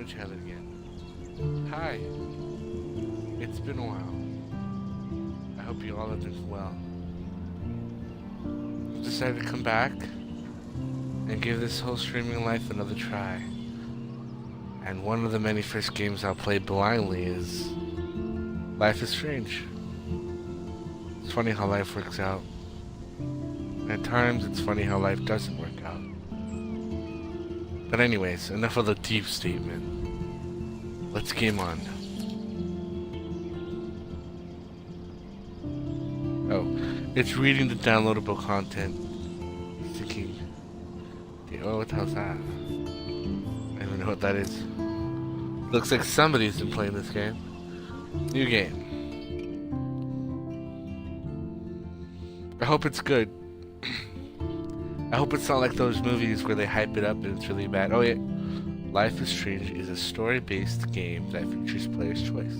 each other again. Hi. It's been a while. I hope you all are doing well. I've decided to come back and give this whole streaming life another try. And one of the many first games I'll play blindly is Life is Strange. It's funny how life works out. At times, it's funny how life doesn't work out. But anyways, enough of the deep statement. Let's game on. Oh, it's reading the downloadable content. Thinking, oh, what the hell's that? I don't even know what that is. Looks like somebody's been playing this game. New game. I hope it's good. I hope it's not like those movies where they hype it up and it's really bad. Oh yeah, Life is Strange is a story-based game that features player's choice.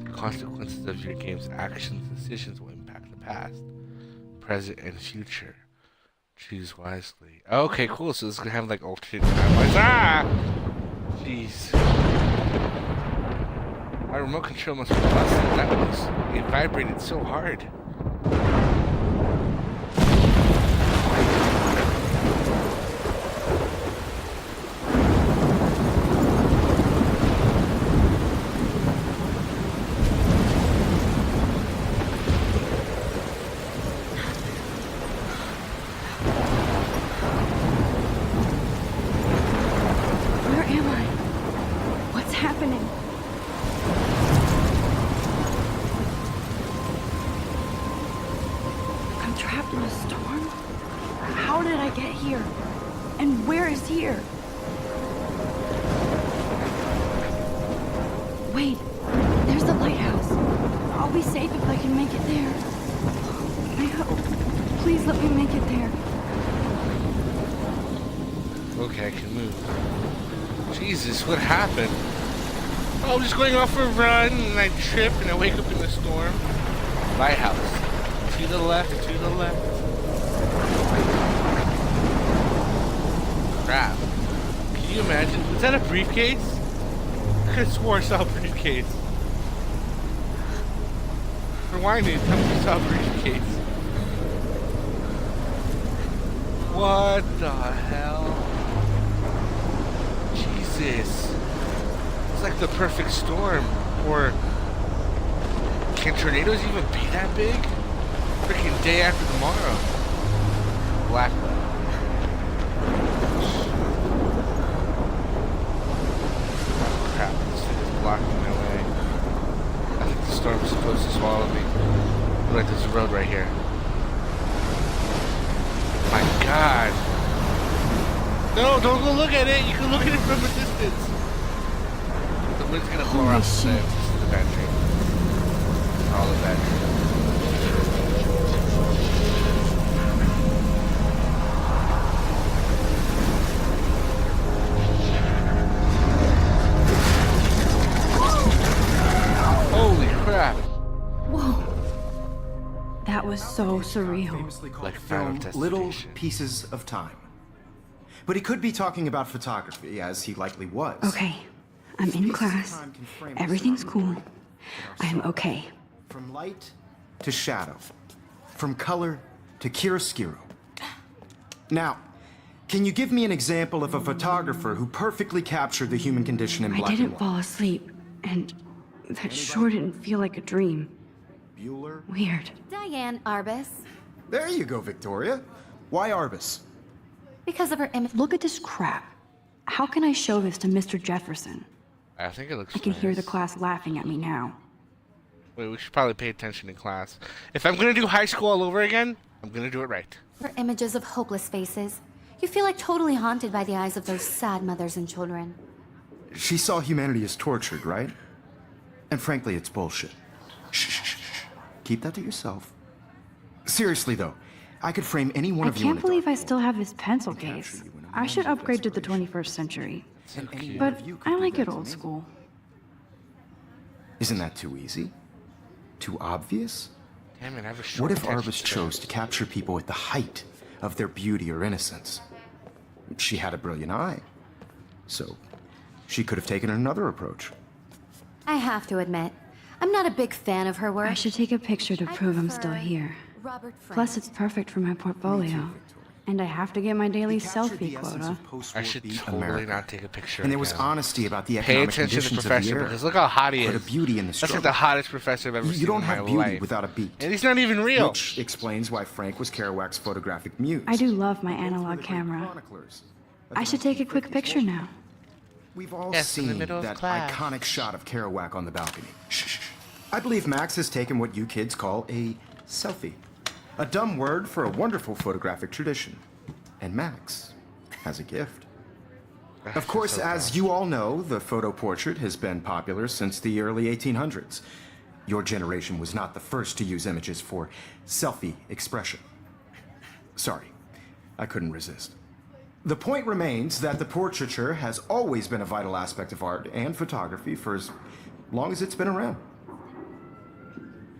The consequences of your game's actions and decisions will impact the past, present, and future. Choose wisely. Okay, cool. So this is gonna have like alternate timelines. Jeez. My remote control must be busted. That was... It vibrated so hard. Wait, there's the lighthouse. I'll be safe if I can make it there. I hope. Please let me make it there. Okay, I can move. Jesus, what happened? Oh, I'm just going off for a run and I trip and I wake up in the storm. Lighthouse. To the left, to the left. Crap. Can you imagine? Is that a briefcase? I could have swore I saw a briefcase. Rewind it, tell me you saw a briefcase. What the hell? Jesus. It's like the perfect storm. Or can tornadoes even be that big? Freaking day after tomorrow. Black. Crap, this thing is blocking my way. I think the storm is supposed to swallow me. Look like there's a road right here. My God. No, don't go look at it. You can look at it from a distance. The wind's gonna blow off the sails. This is the bad dream. All the bad dreams. Holy crap. Whoa. That was so surreal. Famously called Like the Final film Little Destination. Pieces of Time. But he could be talking about photography, as he likely was. Okay, I'm in Pieces of class. time can frame us Everything's in our cool. memory, I'm okay. From light to shadow. From color to chiaroscuro. Now, can you give me an example of a photographer who perfectly captured the human condition in I black didn't and white? fall asleep, and that sure didn't feel like a dream. Bueller? Weird. Diane Arbus. There you go, Victoria. Why Arbus? Because of her image. Look at this crap. How can I show this to Mr. Jefferson? I think it looks I can hear the nice. class laughing at me now. Wait, we should probably pay attention in class. If I'm gonna do high school all over again, I'm gonna do it right. Her images of hopeless faces. You feel like totally haunted by the eyes of those sad mothers and children. She saw humanity as tortured, right? And frankly, it's bullshit. Shh, shh, shh, shh. Keep that to yourself. Seriously, though, I could frame any one I of you in can't a believe dark I still have this pencil capture case. you in a I should moment of upgrade to the desperation. 21st century. And any one But of you could I do like that it to old me. school. Isn't that too easy? Too obvious? Damn it, I have a short What if attention Arbus span. chose to capture people at the height of their beauty or innocence? She had a brilliant eye. So, she could have taken another approach. I have to admit, I'm not a big fan of her work. I should take a picture to I prove I'm still prefer here. Robert Plus, Frank. it's perfect for my portfolio. And I have to get my daily He captured selfie the essence quota. of post-war I should beat totally America. not take a picture. And there of was him. honesty about the Pay economic attention to the conditions of the professor era. because look how hot he Put a is. beauty in the That's like struggle. the hottest professor I've ever You seen don't in my have beauty life. without a beat. And he's not even real. Which explains why Frank was Kerouac's photographic muse. I do love my Both were the analog great camera. chroniclers of I the should take a quick 1950s picture culture. now. We've all Yes, in the seen middle of that class. iconic shot of Kerouac on the balcony. Shh, shh, shh. I believe Max has taken what you kids call a selfie. A dumb word for a wonderful photographic tradition. And Max has a gift. Of course, as you all know, the photo portrait has been popular since the early 1800s. Your generation was not the first to use images for selfie expression. Sorry, I couldn't resist. The point remains that the portraiture has always been a vital aspect of art and photography for as long as it's been around.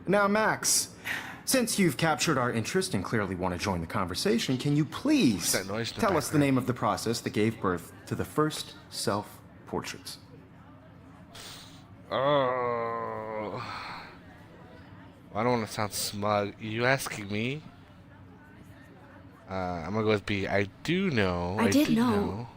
Now, Max, since you've captured our interest and clearly want to join the conversation, can you please that noise in the tell us the background? name of the process that gave birth to the first self-portraits? Oh. I don't want to sound smug. You asking me? I'm gonna go with B. I do know. I did do know.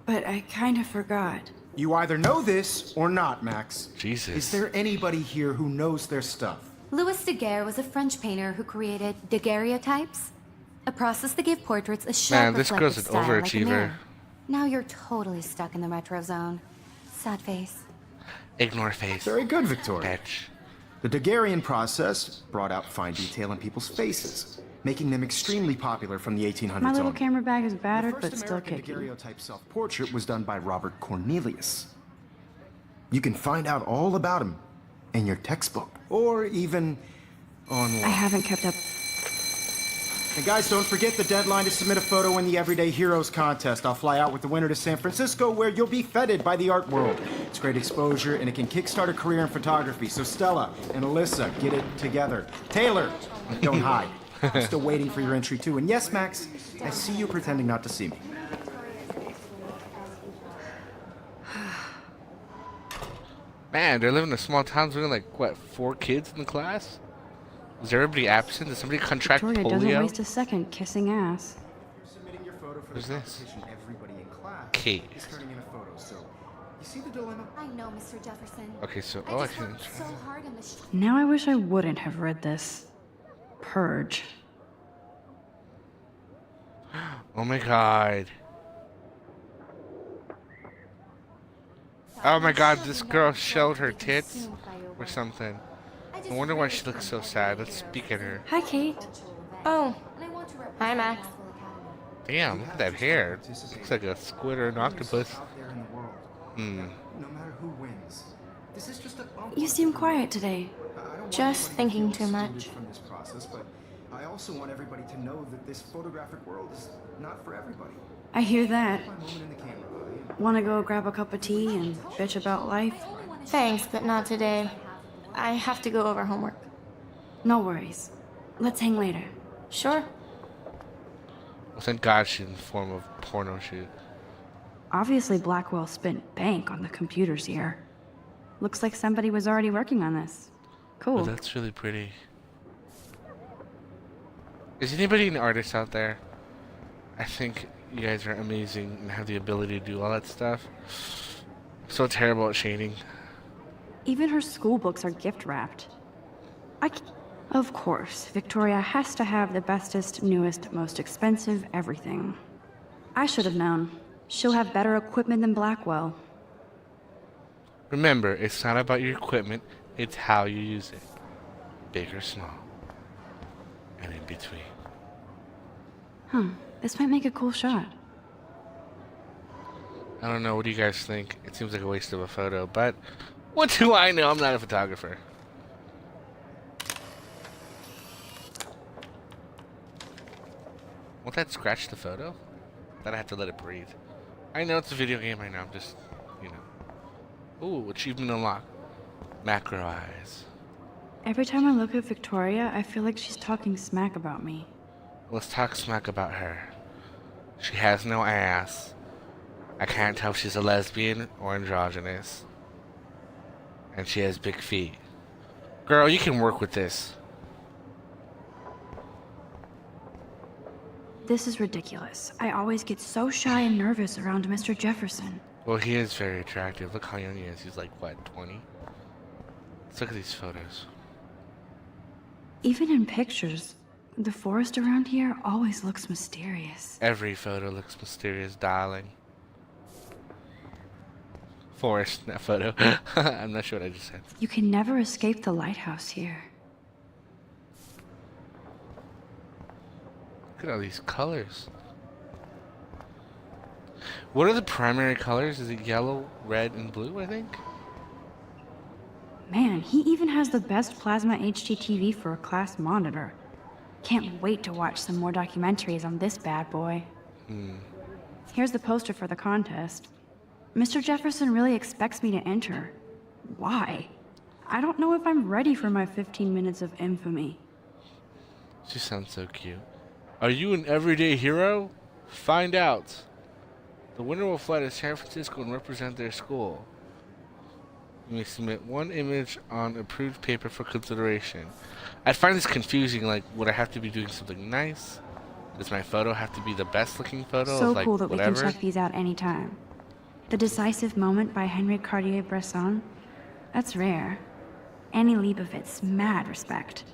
But I kind of forgot. You either know this or not, Max. Jesus. Is there anybody here who knows their stuff? Louis Daguerre was a French painter who created daguerreotypes, a process that gave portraits a sharp, Man, this girl's reflective an style like a overachiever. mirror. Now you're totally stuck in the retro zone. Sad face. Ignore face. Very good, Victoria. Bitch. The Daguerrean process brought out fine detail in people's faces, making them extremely popular from the 1800s My little on. camera bag is The battered, first but still American kicking. daguerreotype self-portrait was done by Robert Cornelius. You can find out all about him in your textbook, or even online. I haven't kept up. And guys, don't forget the deadline to submit a photo in the Everyday Heroes contest. I'll fly out with the winner to San Francisco, where you'll be feted by the art world. It's great exposure, and it can kickstart a career in photography. So Stella and Alyssa, get it together. Taylor, don't hide. I'm still waiting for your entry too. And yes, Max, I see you pretending not to see me. Man, they're living in a small town. There's only like what, 4 kids in the class? Is everybody absent? Did somebody contract Victoria doesn't polio? waste a second kissing ass. Submitting your photo for Who's the this? competition, everybody in class Kate. is turning in a photo. So, you see the dilemma? I know, Mr. Jefferson. Okay, so I I just can. worked so hard on this. Now I wish I wouldn't have read this. Purge. Oh my god. Oh my god, this girl showed her tits or something. I wonder why she looks so sad. Let's speak at her. Hi, Kate. Oh, hi, Max. Damn, look at that hair. Looks like a squid or an octopus. Out there in the world, Hmm. no matter who wins. This is just a bump. You seem quiet today. I don't want Just anybody to thinking feel too much. excluded from this process, but I also want everybody to know that this photographic world is not for everybody. I hear that. My moment in the camera, buddy. Want to go grab a cup of tea and bitch about life? Thanks, but not today. I have to go over homework. No worries. Let's hang later. Sure. Well, thank God she's in the form of porno shoot. Obviously, Blackwell spent bank on the computers here. Looks like somebody was already working on this. Oh, Cool. that's really pretty. Is anybody an artist out there? I think you guys are amazing and have the ability to do all that stuff. So terrible at shading. Even her school books are gift wrapped. Of course, Victoria has to have the bestest, newest, most expensive everything. I should have known. She'll have better equipment than Blackwell. Remember, it's not about your equipment, it's how you use it. Big or small. And in between. This might make a cool shot. I don't know, what do you guys think? It seems like a waste of a photo, but what do I know? I'm not a photographer. Won't that scratch the photo? Then I have to let it breathe. I know it's a video game, I know, I'm just, you know. Ooh, achievement unlocked. Macro eyes. Every time I look at Victoria, I feel like she's talking smack about me. Let's talk smack about her. She has no ass. I can't tell if she's a lesbian or androgynous. And she has big feet. Girl, you can work with this. This is ridiculous. I always get so shy and nervous around Mr. Jefferson. Well, he is very attractive. Look how young he is. He's like, what, 20? Let's look at these photos. Even in pictures, the forest around here always looks mysterious. Every photo looks mysterious, darling. Forest, that photo. I'm not sure what I just said. You can never escape the lighthouse here. Look at all these colors. What are the primary colors? Is it yellow, red, and blue, I think? Man, he even has the best plasma HDTV for a class monitor. Can't wait to watch some more documentaries on this bad boy. Here's the poster for the contest. Mr. Jefferson really expects me to enter. Why? I don't know if I'm ready for my 15 minutes of infamy. She sounds so cute. Are you an everyday hero? Find out. The winner will fly to San Francisco and represent their school. You may submit one image on approved paper for consideration. I find this confusing. Like, would I have to be doing something nice? Does my photo have to be the best looking photo? So of, like, cool that whatever? we can check these out anytime. The Decisive Moment by Henry Cartier-Bresson. That's rare. Annie Leibovitz, mad respect.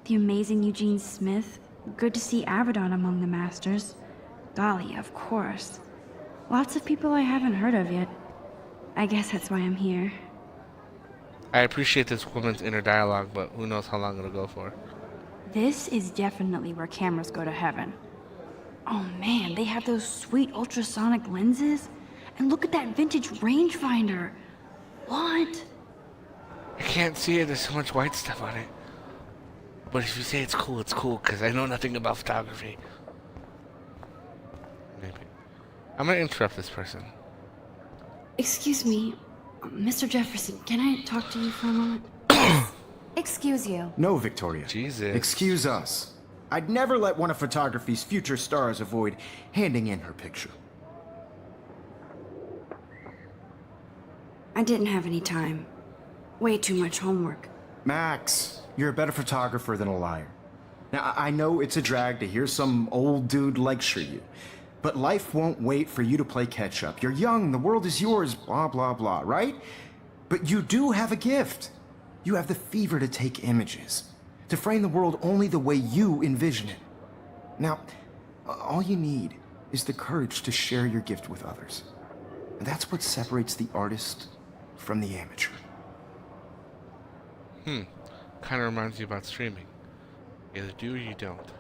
The amazing Eugene Smith. Good to see Avedon among the masters. Golly, of course. Lots of people I haven't heard of yet. I guess that's why I'm here. I appreciate this woman's inner dialogue, but who knows how long it'll go for. This is definitely where cameras go to heaven. Oh man, they have those sweet ultrasonic lenses. And look at that vintage rangefinder. What? I can't see it. There's so much white stuff on it. But if you say it's cool, because I know nothing about photography. Maybe. I'm gonna interrupt this person. Excuse me, Mr. Jefferson, can I talk to you for a moment? Excuse you. No, Victoria. Jesus. Excuse us. I'd never let one of photography's future stars avoid handing in her picture. I didn't have any time. Way too much homework. Max, you're a better photographer than a liar. Now, I know it's a drag to hear some old dude lecture you, but life won't wait for you to play catch up. You're young, the world is yours, blah, blah, blah, right? But you do have a gift. You have the fever to take images, to frame the world only the way you envision it. Now, all you need is the courage to share your gift with others. And that's what separates the artist from the amateur. Kind of reminds you about streaming. You either do or you don't.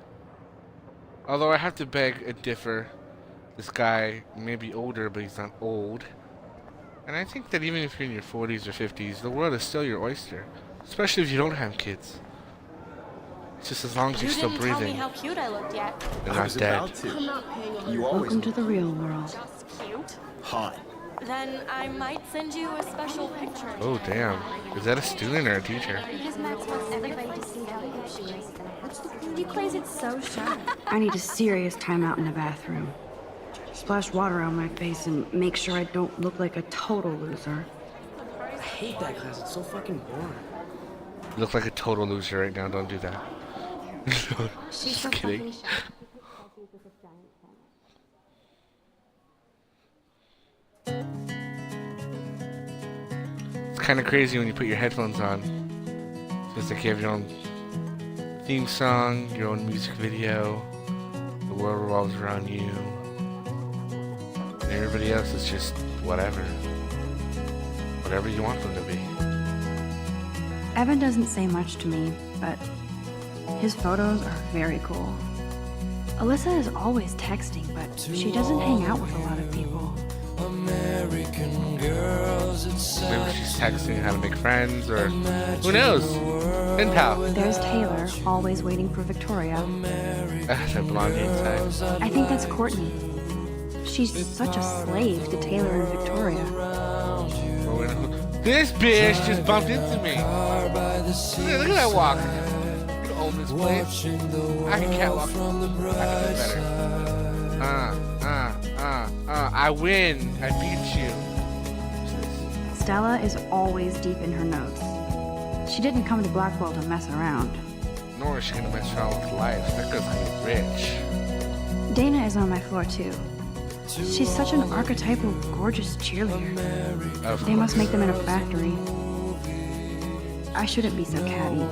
Although I have to beg and differ. This guy may be older, but he's not old. And I think that even if you're in your 40s or 50s, the world is still your oyster. Especially if you don't have kids. It's just as long as you're still didn't tell me breathing. how cute I looked yet. You're not dead. You always Welcome to the real world. Just cute. hot. Then I might send you a special picture. Oh, damn. Is that a student or a teacher? Because Max wants everybody to see how hip she is. You plays it so shy. I need a serious timeout in the bathroom. Splash water on my face and make sure I don't look like a total loser. I hate that class. It's so fucking boring. You look like a total loser right now. Don't do that. She's Just kidding. It's kind of crazy when you put your headphones on. It's like you have your own theme song, your own music video. The world revolves around you. And everybody else is just whatever. Whatever you want them to be. Evan doesn't say much to me, but his photos are very cool. Alyssa is always texting, but she doesn't hang out with a lot of people. Maybe she's texting how to make friends, or who knows? Pen pal. There's Taylor, always waiting for Victoria. That blondie inside. I think that's Courtney. She's such a slave to Taylor and Victoria. This bitch just bumped into me. Look at that walk. You own this place. I can catwalk. I can do better. I I win. I beat you. Stella is always deep in her notes. She didn't come to Blackwell to mess around. Nor is she gonna mess around with life. That girl's gonna be rich. Dana is on my floor too. She's such an archetypal, gorgeous cheerleader. Of They must course. make them in a factory. I shouldn't be so catty.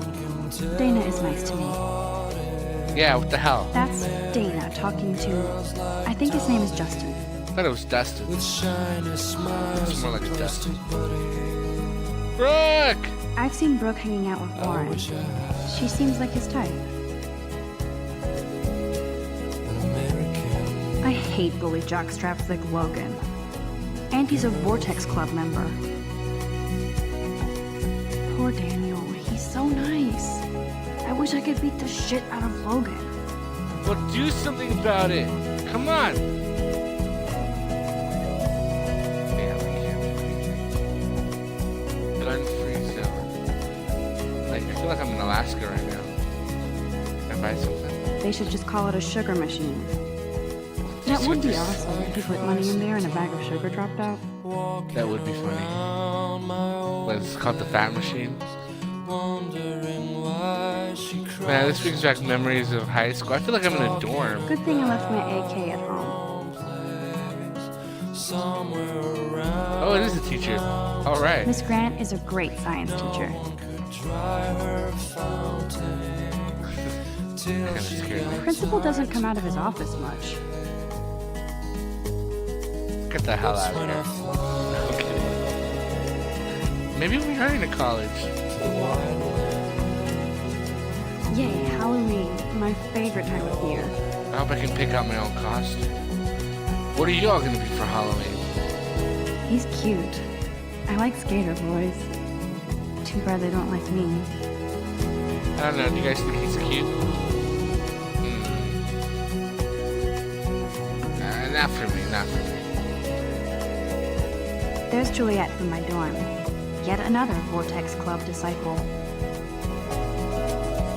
Dana is nice to me. Yeah, what the hell? That's Dana talking to... I think his name is Justin. I thought it was Dustin. It's more like a Dustin. Brooke! I've seen Brooke hanging out with Warren. She seems like his type. I hate bully jockstraps like Logan. And he's a Vortex Club member. Poor Daniel, he's so nice. I wish I could beat the shit out of Logan. Well, do something about it. Come on. Damn, I can't do anything. Gun-free zone. Like, I feel like I'm in Alaska right now. Can I buy something? They should just call it a sugar machine. That would be awesome if you put money in there and a bag of sugar dropped out. That would be funny. What, it's called the Fat Machine? Man, this brings back memories of high school. I feel like I'm in a dorm. Good thing I left my AK at home. Oh, it is a teacher. All right. Miss Grant is a great science teacher. Kind of scared me. Principal doesn't come out of his office much. Get the hell out of here. Okay. Maybe we are in a college. Yay, Halloween, my favorite time of year. I hope I can pick out my own costume. What are y'all gonna be for Halloween? He's cute. I like skater boys. Too bad they don't like me. I don't know. Do you guys think he's cute? Not for me. Not for me. There's Juliet from my dorm. Yet another Vortex Club disciple.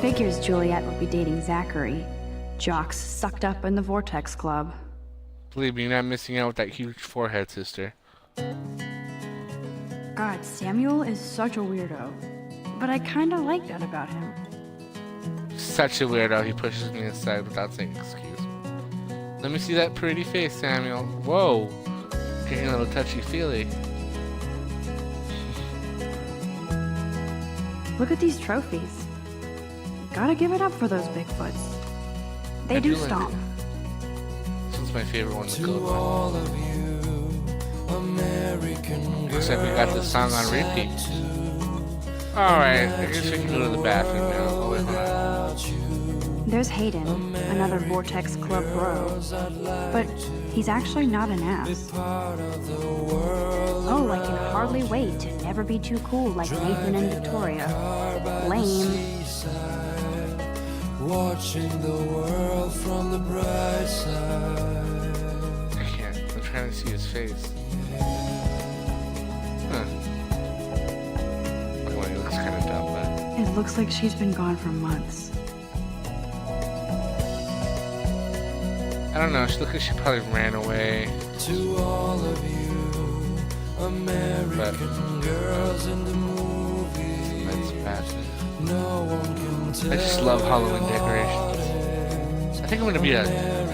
Figures Juliet would be dating Zachary. Jocks sucked up in the Vortex Club. Believe me, you're not missing out with that huge forehead, sister. God, Samuel is such a weirdo. But I kinda like that about him. Such a weirdo. He pushes me aside without saying excuse me. Let me see that pretty face, Samuel. Whoa. Getting a little touchy-feely. Look at these trophies. Gotta give it up for those Bigfoots. They I do like stomp. it. This one's my favorite one, the gold one. Looks like we got the song on repeat. Alright, I guess we can go to the bathroom now. Oh, wait, hold on. There's Hayden, another Vortex Club bro. But he's actually not an ass. Oh, I can hardly wait to never be too cool like Nathan and Victoria. Lame. Watching the world from the bright side. I can't. I'm trying to see his face. Huh. Well, he looks kind of dumb, but... It looks like she's been gone for months. I don't know. She looks like she probably ran away. To all of you, American girls in the movies. That's bad. No one can tell. I just love Halloween decorations. I think I'm gonna be a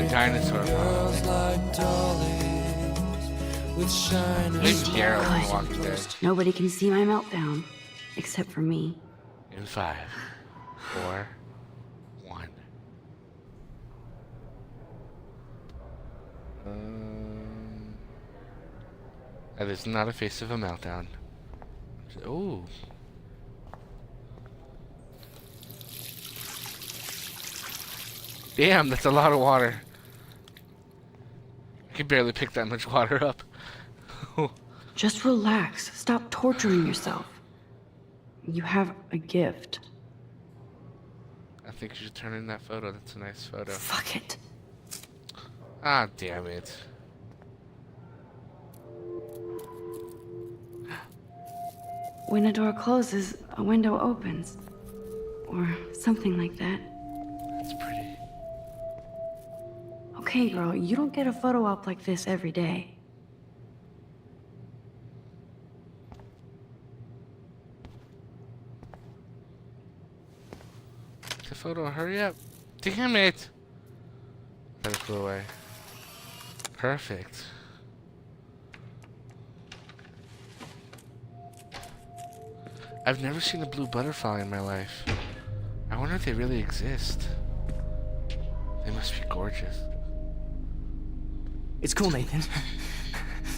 dinosaur for Halloween. Like dollies with shiny Maybe Daryl from Walking Dead. Nobody can see my meltdown. Except for me. In 5, 4, 1. That is not a face of a meltdown. Ooh. Damn, that's a lot of water. I can barely pick that much water up. Just relax. Stop torturing yourself. You have a gift. I think you should turn in that photo. That's a nice photo. Fuck it. Ah, damn it. When a door closes, a window opens. Or something like that. That's pretty. Okay, girl, you don't get a photo op like this every day. photo. Hurry up. Damn it. Let it go away. Perfect. I've never seen a blue butterfly in my life. I wonder if they really exist. They must be gorgeous. It's cool, Nathan.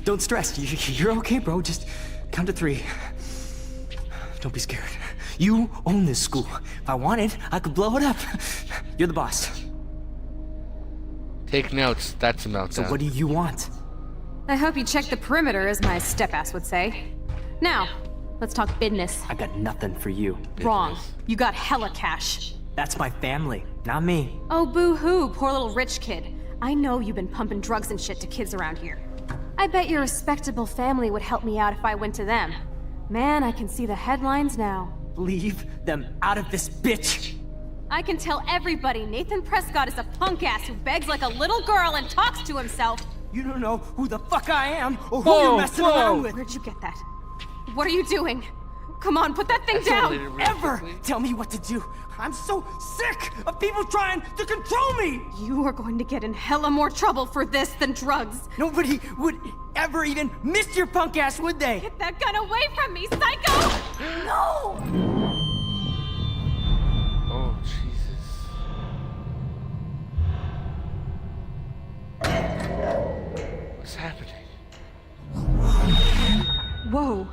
Don't stress. You're okay, bro. Just count to 3. Don't be scared. You own this school. If I wanted, I could blow it up. You're the boss. Take notes. That's a meltdown. So what do you want? I hope you checked the perimeter, as my step-ass would say. Now, let's talk business. I got nothing for you. Wrong. You got hella cash. That's my family, not me. Oh, boo-hoo, poor little rich kid. I know you've been pumping drugs and shit to kids around here. I bet your respectable family would help me out if I went to them. Man, I can see the headlines now. Leave them out of this bitch. I can tell everybody Nathan Prescott is a punk ass who begs like a little girl and talks to himself. You don't know who the fuck I am or who Whoa, you're messing whoa. around with. Where'd you get that? What are you doing? Come on, put that thing That's down! only real Ever quickly. tell me what to do. I'm so sick of people trying to control me. You are going to get in hella more trouble for this than drugs. Nobody would ever even miss your punk ass, would they? Get that gun away from me, psycho! No! Oh, Jesus. What's happening? Whoa.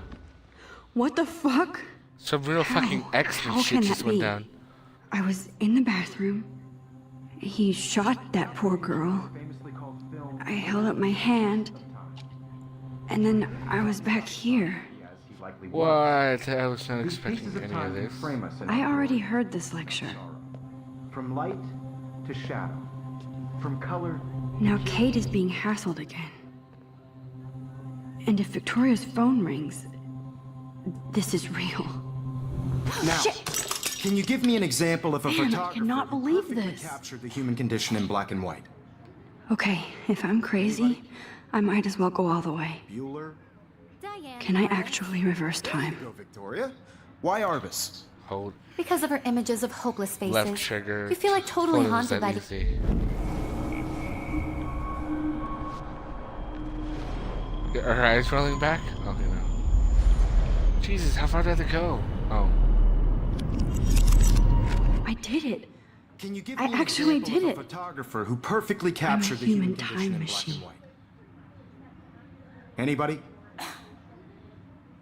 What the fuck? Some real fucking X-Men How shit can just that went be? down. I was in the bathroom. He shot that poor girl. I held up my hand. And then I was back here. What? I was not expecting any of this. I already heard this lecture. From light to shadow. From color. Now Kate is being hassled again. And if Victoria's phone rings, this is real. Now, can you give me an example of a Man, I photographer cannot who believe perfectly this. captured the human condition in black and white? Okay, if I'm crazy, I might as well go all the way. Bueller? Diane. Can I actually reverse time? Go, Victoria. Why Arbus? Hold Because of her images of hopeless faces. left trigger. You feel like totally Photos haunted that by the... easy. Are her eyes rolling back? Okay, no. Jesus, how far did it go? Oh. I did it. Can you give I me an actually example did of a it. photographer who perfectly captured the human human condition time in machine. black and white? Anybody?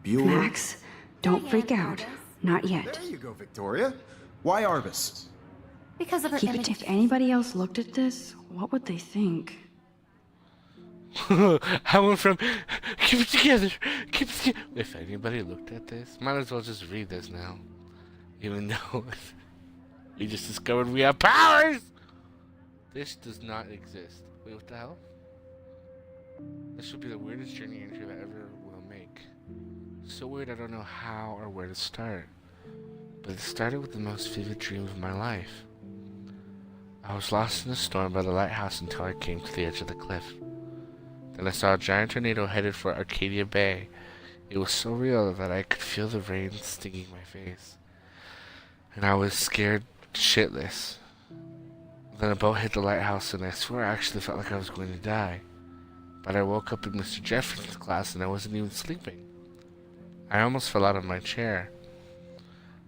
Bueller? Max, don't freak out. Not yet. There you go, Victoria. Why Arbus? Because of her Keep it. images. If anybody else looked at this, what would they think? I went from keep it together, keep it together. If anybody looked at this, might as well just read this now. Even though we just discovered we have powers! This does not exist. Wait, what the hell? This should be the weirdest journey entry I ever will make. So weird I don't know how or where to start. But it started with the most vivid dream of my life. I was lost in a storm by the lighthouse until I came to the edge of the cliff. Then I saw a giant tornado headed for Arcadia Bay. It was so real that I could feel the rain stinging my face. And I was scared shitless. Then a boat hit the lighthouse and I swear I actually felt like I was going to die. But I woke up in Mr. Jefferson's class and I wasn't even sleeping. I almost fell out of my chair.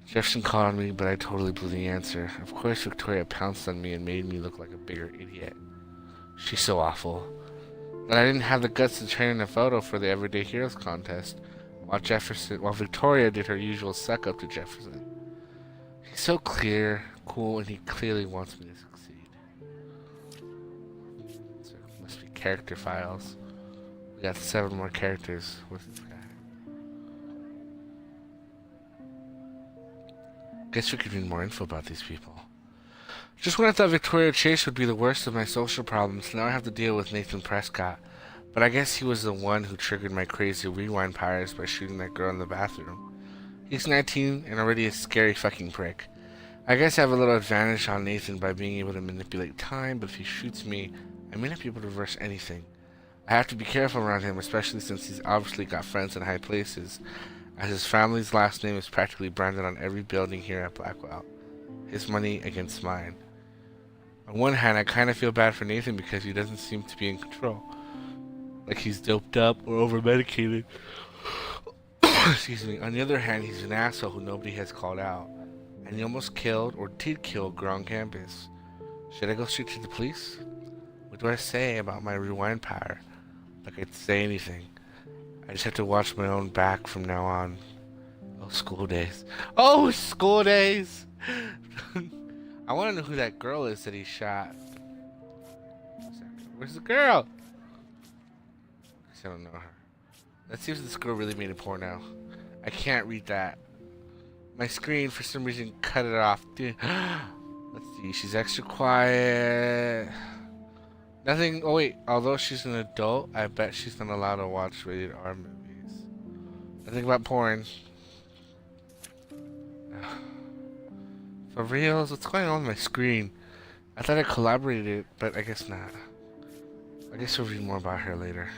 Jefferson called on me, but I totally blew the answer. Of course, Victoria pounced on me and made me look like a bigger idiot. She's so awful. But I didn't have the guts to turn in a photo for the Everyday Heroes contest, while Victoria did her usual suck up to Jefferson. He's so clear, cool, and he clearly wants me to succeed. So it must be character files. We got 7 more characters. What's this guy? Guess we could read more info about these people. Just when I thought Victoria Chase would be the worst of my social problems, now I have to deal with Nathan Prescott. But I guess he was the one who triggered my crazy rewind powers by shooting that girl in the bathroom. He's 19 and already a scary fucking prick. I guess I have a little advantage on Nathan by being able to manipulate time, but if he shoots me, I may not be able to reverse anything. I have to be careful around him, especially since he's obviously got friends in high places, as his family's last name is practically branded on every building here at Blackwell. his money against mine. On one hand, I kind of feel bad for Nathan because he doesn't seem to be in control. Like he's doped up or over-medicated. Excuse me. On the other hand, he's an asshole who nobody has called out. And he almost killed or did kill a girl on campus. Should I go straight to the police? What do I say about my rewind power? Like I'd say anything. I just have to watch my own back from now on. Oh, school days. Oh, school days! I want to know who that girl is that he shot. Where's the girl? I don't know her. Let's see if this girl really made a porno. I can't read that. My screen, for some reason, cut it off. Dude. Let's see. She's extra quiet. Nothing. Oh, wait. Although she's an adult, I bet she's not allowed to watch rated R movies. Nothing about porn. For reals? What's going on with my screen? I thought I collaborated, but I guess not. I guess we'll read more about her later.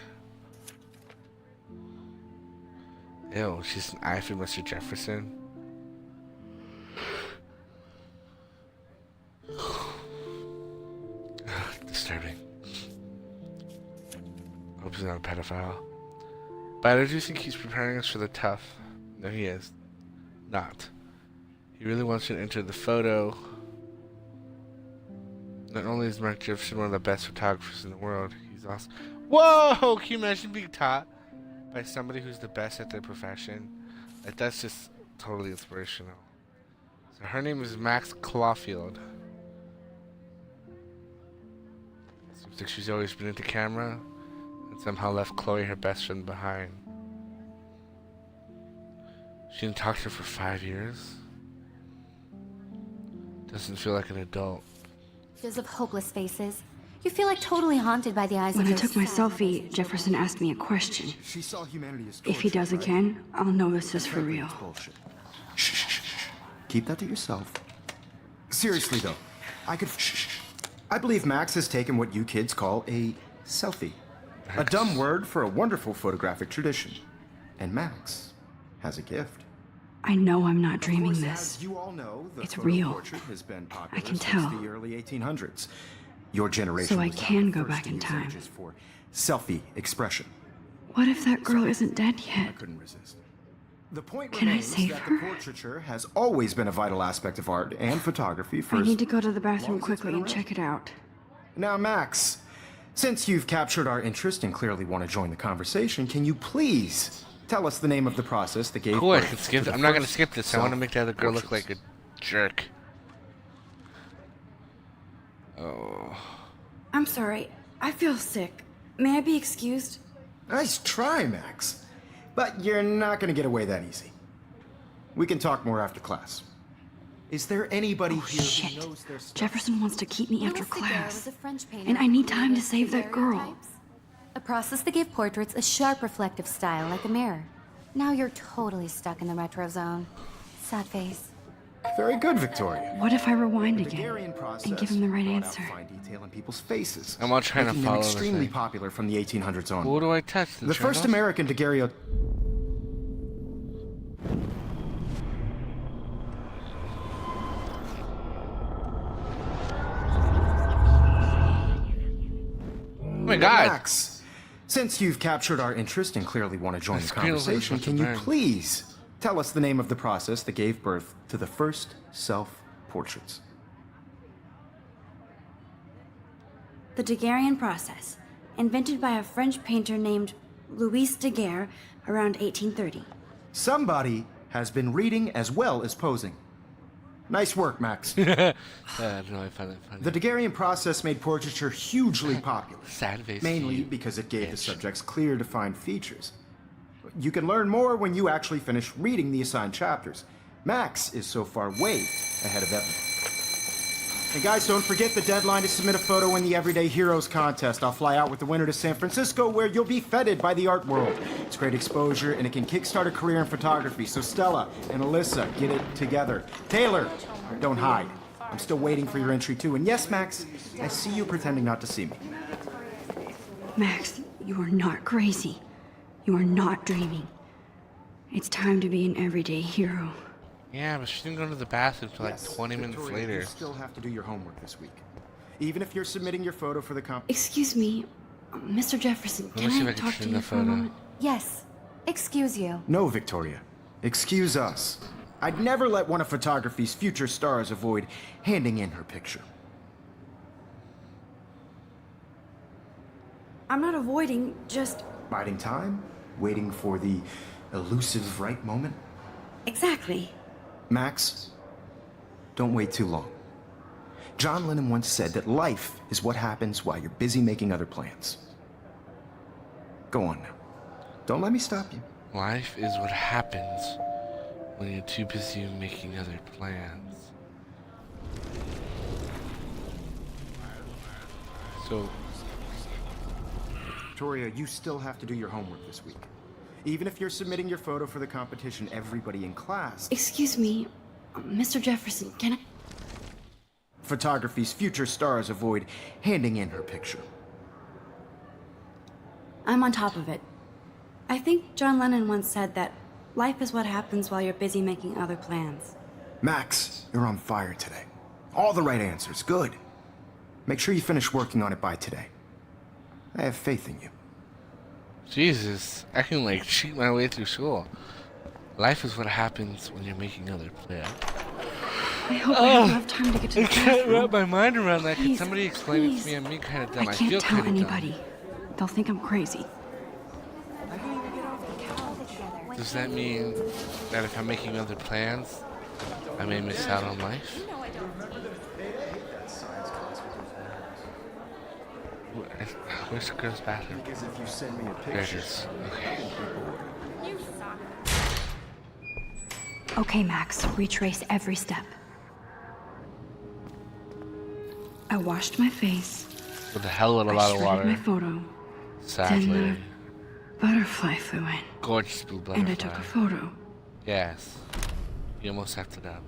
Ew, she's an eye for Mr. Jefferson. Disturbing. Hope he's not a pedophile. But I do think he's preparing us for the tough. No, he is. Not. He really wants you to enter the photo. Not only is Mark Jefferson one of the best photographers in the world, he's also... Whoa! Can you imagine being taught by somebody who's the best at their profession? Like, that's just totally inspirational. So her name is Max Clawfield. Seems like she's always been into camera and somehow left Chloe, her best friend, behind. She didn't talk to her for 5 years. Doesn't feel like an adult. Those of hopeless faces. You feel like totally haunted by the eyes When of I those took my sad selfie, mothers. Jefferson asked me a question. She saw humanity as If he does torture, right? again, I'll know this is for real. It's bullshit. Shh, shh, shh, shh. Keep that to yourself. Seriously, though, I believe Max has taken what you kids call a selfie. A dumb word for a wonderful photographic tradition. And Max has a gift. I know I'm not Of dreaming course, this. as you all know, the It's photo real. portrait has been popular I can since tell. the early 1800s. Your generation So I was not can the go first back to in use time. images for selfie expression. What if that girl isn't dead I yet? couldn't resist. The point Can I remains save that her? the portraiture has always been a vital aspect of art and photography for I as need to go to the long bathroom as it's quickly been and check it out. Now, Max, since you've captured our interest and clearly want to join the conversation, can you please tell us the name of the process that gave Cool, I birth can to skip the it. I'm not gonna first skip this. I want to make the other girl look like self-portraits? a jerk. Oh. I'm sorry. I feel sick. May I be excused? Nice try, Max. But you're not going to get away that easy. We can talk more after class. Is there anybody here Shit. who knows their stuff? Jefferson wants to keep me after Louis Daguerre class. was a French painter And I need who time to created save that girl. daguerreotypes. A process that gave portraits a sharp reflective style like a mirror. Now you're totally stuck in the retro zone. Sad face. Very good, Victoria. What if I rewind The again Daguerrean process and give him the right brought out answer? fine detail in people's faces. I'm all trying to making them follow the extremely thing. popular from the 1800s on. What do I touch? The first journals? American daguerreotype. Oh my god. Max, since you've captured our interest and clearly want to join My the screen looks like conversation, it's can about you to burn. please tell us the name of the process that gave birth to the first self-portraits? The Daguerrean process, invented by a French painter named Louis Daguerre around 1830. Somebody has been reading as well as posing. Nice work, Max. No, I find that funny. The Daguerrean process made portraiture hugely popular, Sad face. mainly because it gave the subjects clear, defined features. You can learn more when you actually finish reading the assigned chapters. Max is so far way ahead of Evan. And guys, don't forget the deadline to submit a photo in the Everyday Heroes contest. I'll fly out with the winner to San Francisco, where you'll be feted by the art world. It's great exposure, and it can kickstart a career in photography. So Stella and Alyssa, get it together. Taylor, don't hide. I'm still waiting for your entry too. And yes, Max, I see you pretending not to see me. Max, you are not crazy. You are not dreaming. It's time to be an everyday hero. Yeah, but she didn't go to the bathroom till like Yes, 20 minutes Victoria, later. You still have to do your homework this week. Even if you're submitting your photo for the Excuse me, Mr. Jefferson, Let me see can if I I can talk see to the you for a photo. moment? Yes. Excuse you. No, Victoria. Excuse us. I'd never let one of photography's future stars avoid handing in her picture. I'm not avoiding, just... Biding time? Waiting for the elusive right moment? Exactly. Max, don't wait too long. John Lennon once said that life is what happens while you're busy making other plans. Go on now. Don't let me stop you. Life is what happens when you're too busy making other plans. So, Victoria, you still have to do your homework this week. Even if you're submitting your photo for the competition, everybody in class... Excuse me, Mr. Jefferson, can I... Photography's future stars avoid handing in her picture. I'm on top of it. I think John Lennon once said that life is what happens while you're busy making other plans. Max, you're on fire today. All the right answers, good. Make sure you finish working on it by today. I have faith in you. Jesus, I can like cheat my way through school. Life is what happens when you're making other plans. I hope I have enough time to get to I the can't bathroom. wrap my mind around that. Can Please, somebody explain it to please. me? I'm being kind of dumb. I I can't feel tell kind of anybody. They'll think I'm crazy. Does that mean that if I'm making other plans, I may miss out on life? Where's the girl's bathroom? Because if you send me a There it is. Okay. Okay, Max, retrace every step. I washed my face. With a hell of a I lot of shredded my water. photo. Sadly. Then the butterfly flew in, Gorgeous blue butterfly. and I took a photo. Yes. You almost have it up.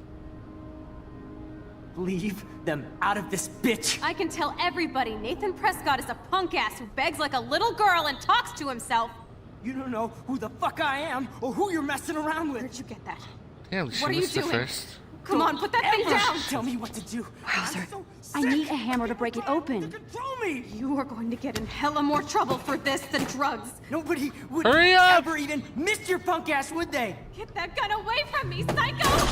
Leave them out of this bitch! I can tell everybody Nathan Prescott is a punk ass who begs like a little girl and talks to himself. You don't know who the fuck I am or who you're messing around with. Where'd you get that? Damn, she What are you missed the doing? first. Come on, put that thing Ever down! tell me what to do. Wowzer. I'm so I sick need a hammer to of break it trying open. To control me. You are going to get in hella more trouble for this than drugs. Nobody would Hurry up! ever even miss your punk ass, would they? Get that gun away from me, psycho!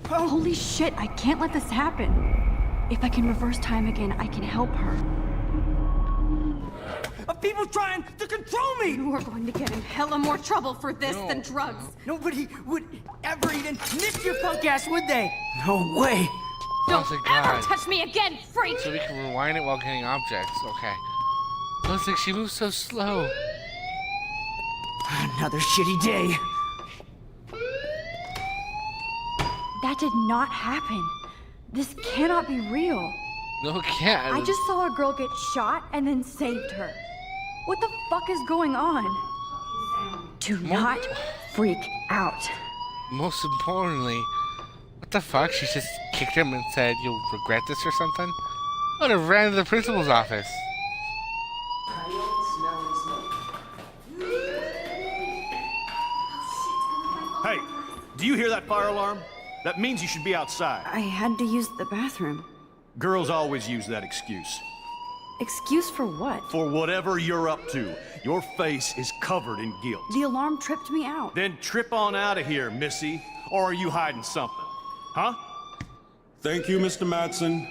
Holy shit, I can't let this happen. If I can reverse time again, I can help her. Of people trying to control me. You are going to get in hella more trouble for this than drugs. Nobody would ever even miss your punk ass, would they? No way. Don't thank ever God. touch me again, freak! So we can rewind it while getting objects. Okay. I was like, she moves so slow. Another shitty day. That did not happen. This cannot be real. No, it can't. I just saw a girl get shot and then saved her. What the fuck is going on? Do not freak out. Most importantly, what the fuck? She just kicked him and said, "You'll regret this" or something? I would have ran to the principal's office. Hey, do you hear that fire alarm? That means you should be outside. I had to use the bathroom. Girls always use that excuse. Excuse for what? For whatever you're up to, your face is covered in guilt. The alarm tripped me out. Then trip on out of here, Missy. Or are you hiding something? Huh? Thank you, Mr. Madsen.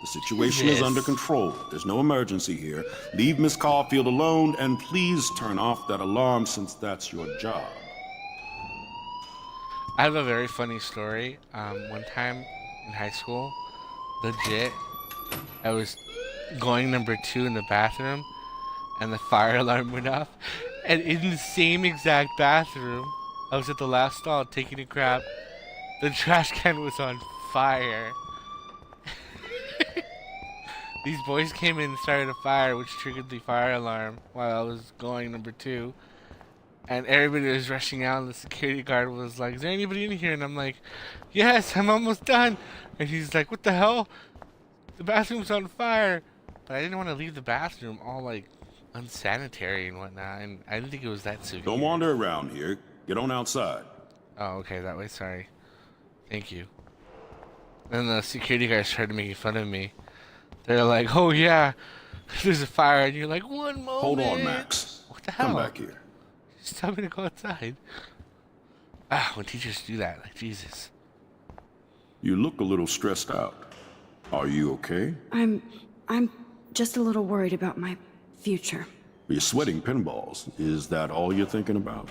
The situation is Yes. under control. There's no emergency here. Leave Miss Caulfield alone, and please turn off that alarm since that's your job. I have a very funny story. One time in high school, legit, I was going number 2 in the bathroom, and the fire alarm went off. And in the same exact bathroom, I was at the last stall taking a crap. The trash can was on fire. These boys came in and started a fire, which triggered the fire alarm while I was going number 2. And everybody was rushing out, and the security guard was like, "Is there anybody in here?" And I'm like, "Yes, I'm almost done." And he's like, "What the hell? The bathroom's on fire." But I didn't want to leave the bathroom all like unsanitary and whatnot, and I didn't think it was that severe. Don't wander around here. Get on outside. Oh, okay, that way. Sorry. Thank you. And the security guys started making fun of me. They're like, "Oh yeah, there's a fire," and you're like, "One moment." Hold on, Max. What the hell? Come back here. Just tell me to go outside. When teachers do that, like Jesus. You look a little stressed out. Are you okay? I'm just a little worried about my future. You're sweating pinballs. Is that all you're thinking about?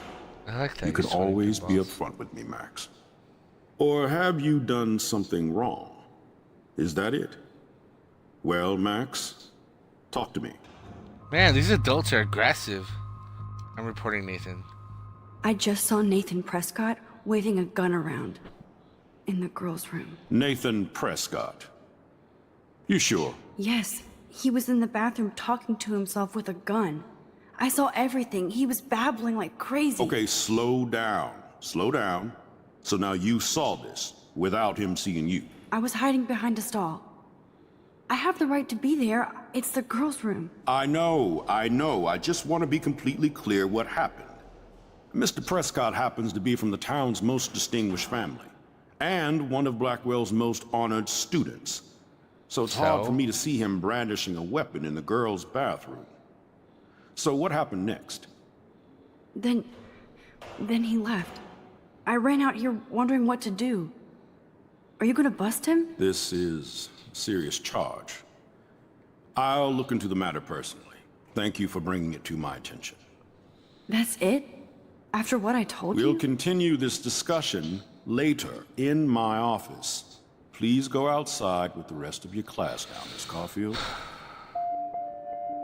I like that. You can you're sweating always be pinballs. upfront with me, Max. Or have you done something wrong? Is that it? Well, Max, talk to me. Man, these adults are aggressive. I'm reporting Nathan. I just saw Nathan Prescott waving a gun around in the girls' room. Nathan Prescott. You sure? Yes, he was in the bathroom talking to himself with a gun. I saw everything. He was babbling like crazy. Okay, slow down. Slow down. So now you saw this without him seeing you. I was hiding behind a stall. I have the right to be there. It's the girls' room. I know. I just want to be completely clear what happened. Mr. Prescott happens to be from the town's most distinguished family, and one of Blackwell's most honored students. So it's hard for me to see him brandishing a weapon in the girls' bathroom. So what happened next? Then he left. I ran out here wondering what to do. Are you gonna bust him? This is a serious charge. I'll look into the matter personally. Thank you for bringing it to my attention. That's it? After what I told you? We'll continue this discussion later in my office. Please go outside with the rest of your class now, Miss Caulfield.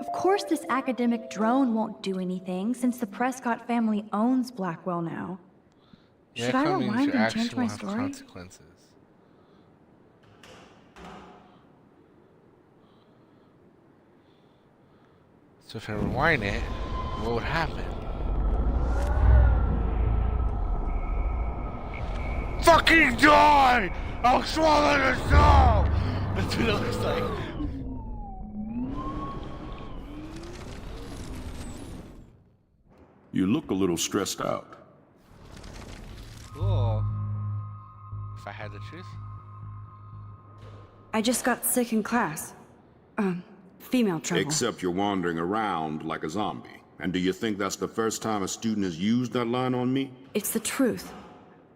Of course this academic drone won't do anything, since the Prescott family owns Blackwell now. Should I rewind and change my story? Consequences. So if I rewind it, what would happen? Fucking die! I'll swallow the soul! That's what it looks like. You look a little stressed out. Cool. If I had the truth. I just got sick in class. Female trouble. Except you're wandering around like a zombie. And do you think that's the first time a student has used that line on me? It's the truth.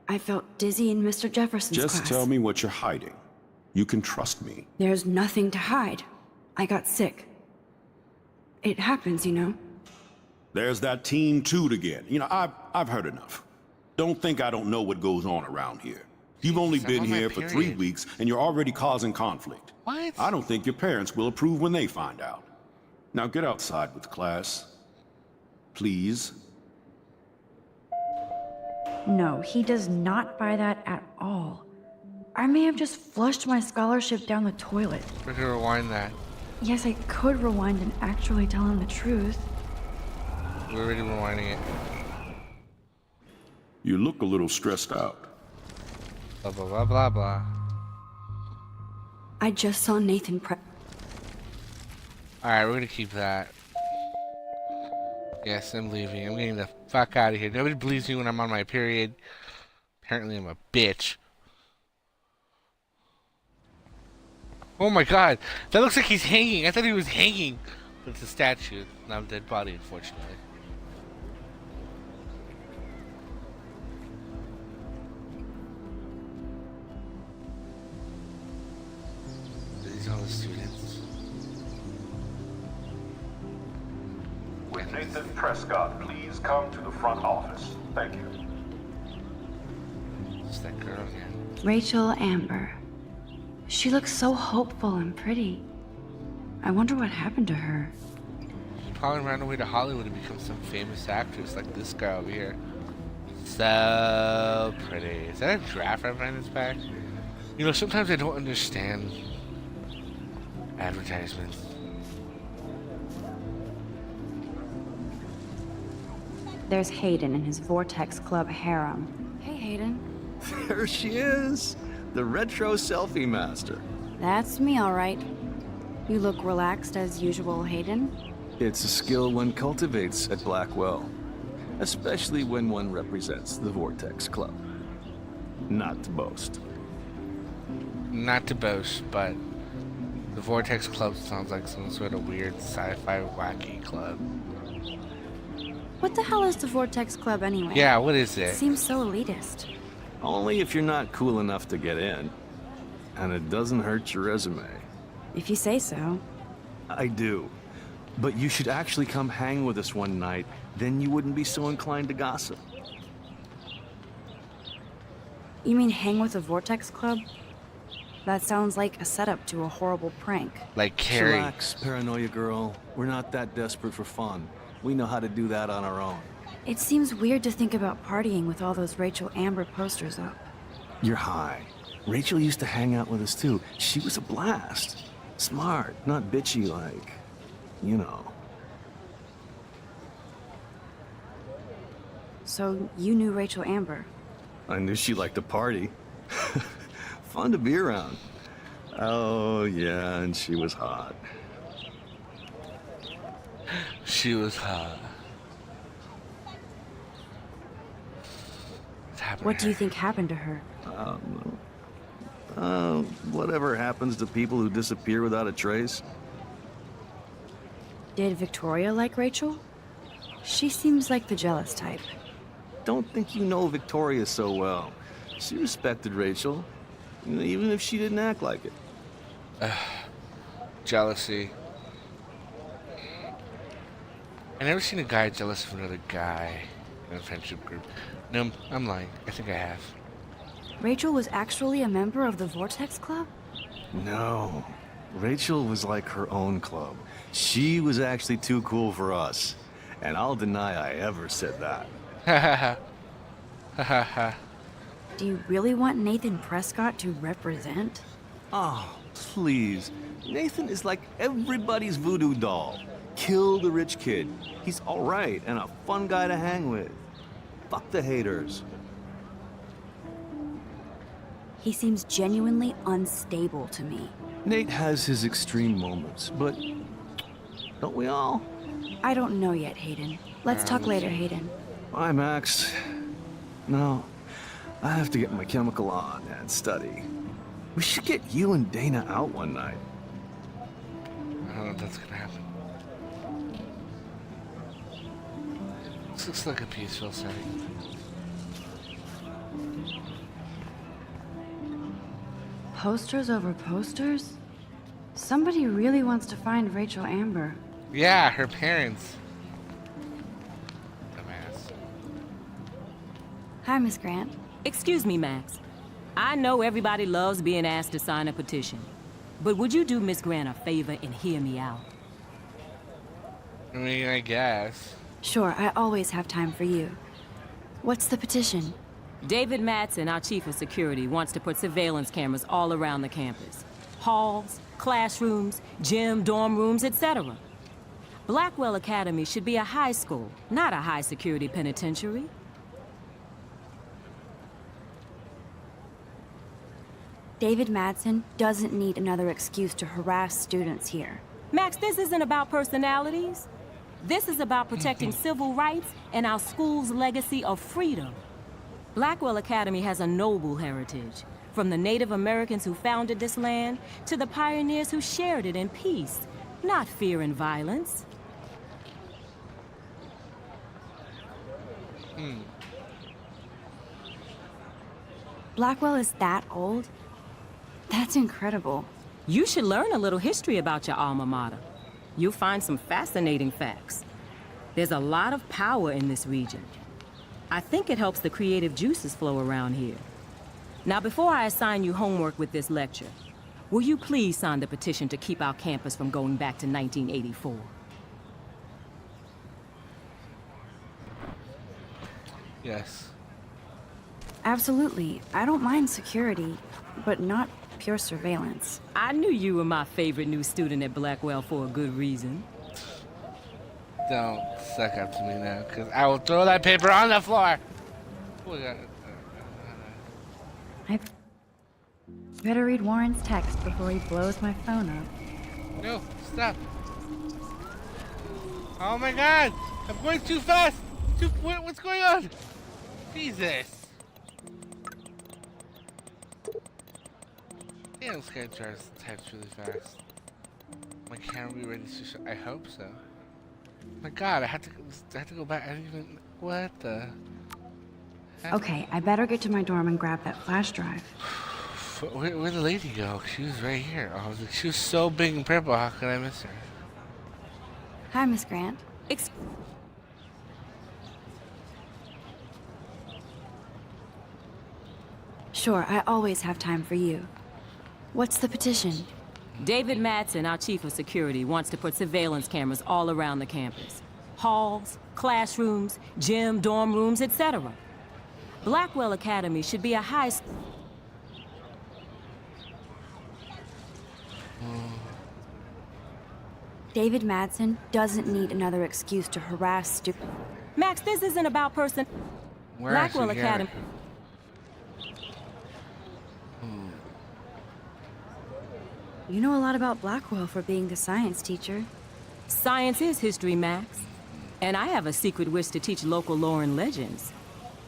I felt dizzy in Mr. Jefferson's class. Just tell me what you're hiding. You can trust me. There's nothing to hide. I got sick. It happens, you know. There's that teen toot again. You know, I've heard enough. Don't think I don't know what goes on around here. You've only been here for 3 weeks, and you're already causing conflict. What? I don't think your parents will approve when they find out. Now get outside with class. Please. No, he does not buy that at all. I may have just flushed my scholarship down the toilet. We're gonna rewind that. Yes, I could rewind and actually tell him the truth. We're already rewinding it. You look a little stressed out. Blah, blah, blah, blah, blah. I just saw Nathan Alright, we're gonna keep that. Yes, I'm leaving. I'm getting the fuck out of here. Nobody believes me when I'm on my period. Apparently I'm a bitch. Oh my god. That looks like he's hanging. I thought he was hanging. But it's a statue. Not a dead body, unfortunately. These are all the students. With Nathan Prescott, please come to the front office. Thank you. It's that girl again. Rachel Amber. She looks so hopeful and pretty. I wonder what happened to her. She probably ran away to Hollywood and become some famous actress like this guy over here. So pretty. Is that a giraffe right behind his back? You know, sometimes I don't understand advertisements. There's Hayden and his Vortex Club harem. Hey, Hayden. There she is, the retro selfie master. That's me, all right. You look relaxed as usual, Hayden. It's a skill one cultivates at Blackwell, especially when one represents the Vortex Club. Not to boast. Not to boast, but the Vortex Club sounds like some sort of weird sci-fi wacky club. What the hell is the Vortex Club anyway? Yeah, what is it? Seems so elitist. Only if you're not cool enough to get in. And it doesn't hurt your resume. If you say so. I do. But you should actually come hang with us one night, then you wouldn't be so inclined to gossip. You mean hang with the Vortex Club? That sounds like a setup to a horrible prank. Like Carrie. Relax, paranoia girl. We're not that desperate for fun. We know how to do that on our own. It seems weird to think about partying with all those Rachel Amber posters up. You're high. Rachel used to hang out with us too. She was a blast. Smart, not bitchy like, you know. So you knew Rachel Amber? I knew she liked to party. Fun to be around. Oh, yeah, and she was hot. She was hot. What do you think happened to her? Whatever happens to people who disappear without a trace. Did Victoria like Rachel? She seems like the jealous type. Don't think you know Victoria so well. She respected Rachel, even if she didn't act like it. Jealousy. I never seen a guy jealous of another guy in a friendship group. No, I'm lying. I think I have. Rachel was actually a member of the Vortex Club? No. Rachel was like her own club. She was actually too cool for us. And I'll deny I ever said that. Ha ha ha. Ha ha ha. Do you really want Nathan Prescott to represent? Oh, please. Nathan is like everybody's voodoo doll. Kill the rich kid. He's all right and a fun guy to hang with. Fuck the haters. He seems genuinely unstable to me. Nate has his extreme moments, but don't we all? I don't know yet, Hayden. Let's talk later, Hayden. Bye, Max. No, I have to get my chemical on and study. We should get you and Dana out one night. I don't know if that's gonna happen. This looks like a peaceful setting. Posters over posters? Somebody really wants to find Rachel Amber. Yeah, her parents. Dumbass. Hi, Miss Grant. Excuse me, Max. I know everybody loves being asked to sign a petition, but would you do Miss Grant a favor and hear me out? I mean, I guess. Sure, I always have time for you. What's the petition? David Madsen, our chief of security, wants to put surveillance cameras all around the campus. Halls, classrooms, gym, dorm rooms, etc. Blackwell Academy should be a high school, not a high-security penitentiary. David Madsen doesn't need another excuse to harass students here. Max, this isn't about personalities. This is about protecting civil rights and our school's legacy of freedom. Blackwell Academy has a noble heritage, from the Native Americans who founded this land to the pioneers who shared it in peace, not fear and violence. Blackwell is that old? That's incredible. You should learn a little history about your alma mater. You'll find some fascinating facts. There's a lot of power in this region. I think it helps the creative juices flow around here. Now, before I assign you homework with this lecture, will you please sign the petition to keep our campus from going back to 1984? Yes. Absolutely. I don't mind security, but not pure surveillance. I knew you were my favorite new student at Blackwell for a good reason. Don't suck up to me now, because I will throw that paper on the floor. I better read Warren's text before he blows my phone up. No, stop. Oh my god! I'm going too fast! What's going on? Jesus. Yeah, this guy types really fast. My camera be ready to show. I hope so. My God, I had to go back. I didn't even. What the? Heck? Okay, I better get to my dorm and grab that flash drive. Where'd the lady go? She was right here. Oh, she was so big and purple. How could I miss her? Hi, Miss Grant. Sure, I always have time for you. What's the petition? David Madsen, our chief of security, wants to put surveillance cameras all around the campus. Halls, classrooms, gym, dorm rooms, etc. Blackwell Academy should be a high school. David Madsen doesn't need another excuse to harass Max, this isn't about person. Blackwell Academy. You know a lot about Blackwell for being the science teacher. Science is history, Max. And I have a secret wish to teach local lore and legends.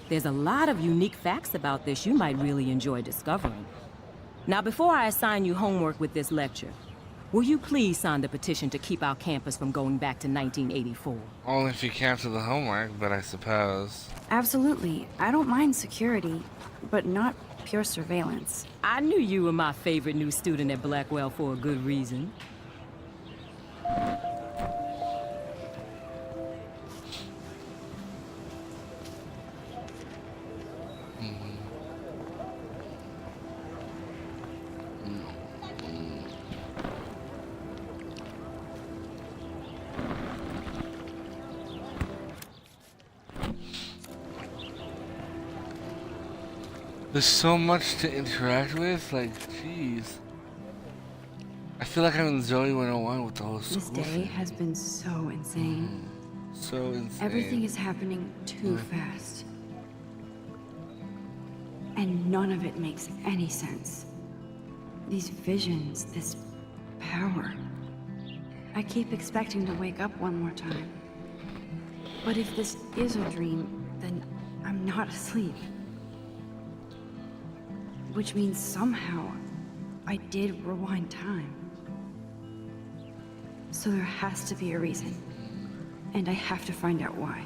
There's a lot of unique facts about this you might really enjoy discovering. Now, before I assign you homework with this lecture, will you please sign the petition to keep our campus from going back to 1984? Only if you cancel the homework, but I suppose. Absolutely. I don't mind security, but not pure surveillance. I knew you were my favorite new student at Blackwell for a good reason. There's so much to interact with, like, jeez. I feel like I'm in Zoe 101 with the whole school. This day has been so insane. So insane. Everything is happening too fast. And none of it makes any sense. These visions, this power. I keep expecting to wake up one more time. But if this is a dream, then I'm not asleep. Which means somehow I did rewind time. So there has to be a reason. And I have to find out why.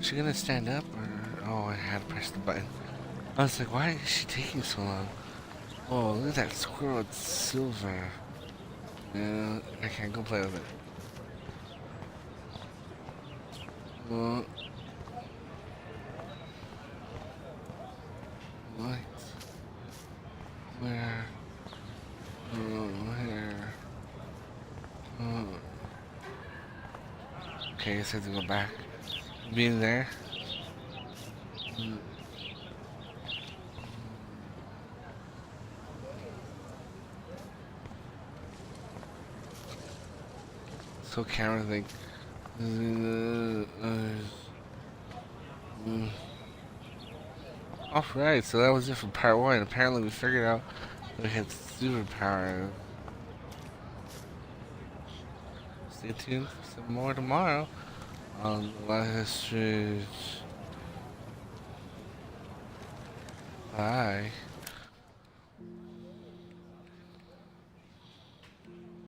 Is she gonna stand up or? Oh, I had to press the button. I was like, why is she taking so long? Oh, look at that squirrel, it's silver. Yeah, I can't go play with it. What? What? Where? Where? Okay, I guess I have to go back. Being there. So camera thing. Alright, so that was it for part 1. Apparently we figured out that we had superpower. Stay tuned for some more tomorrow on Life History. Bye.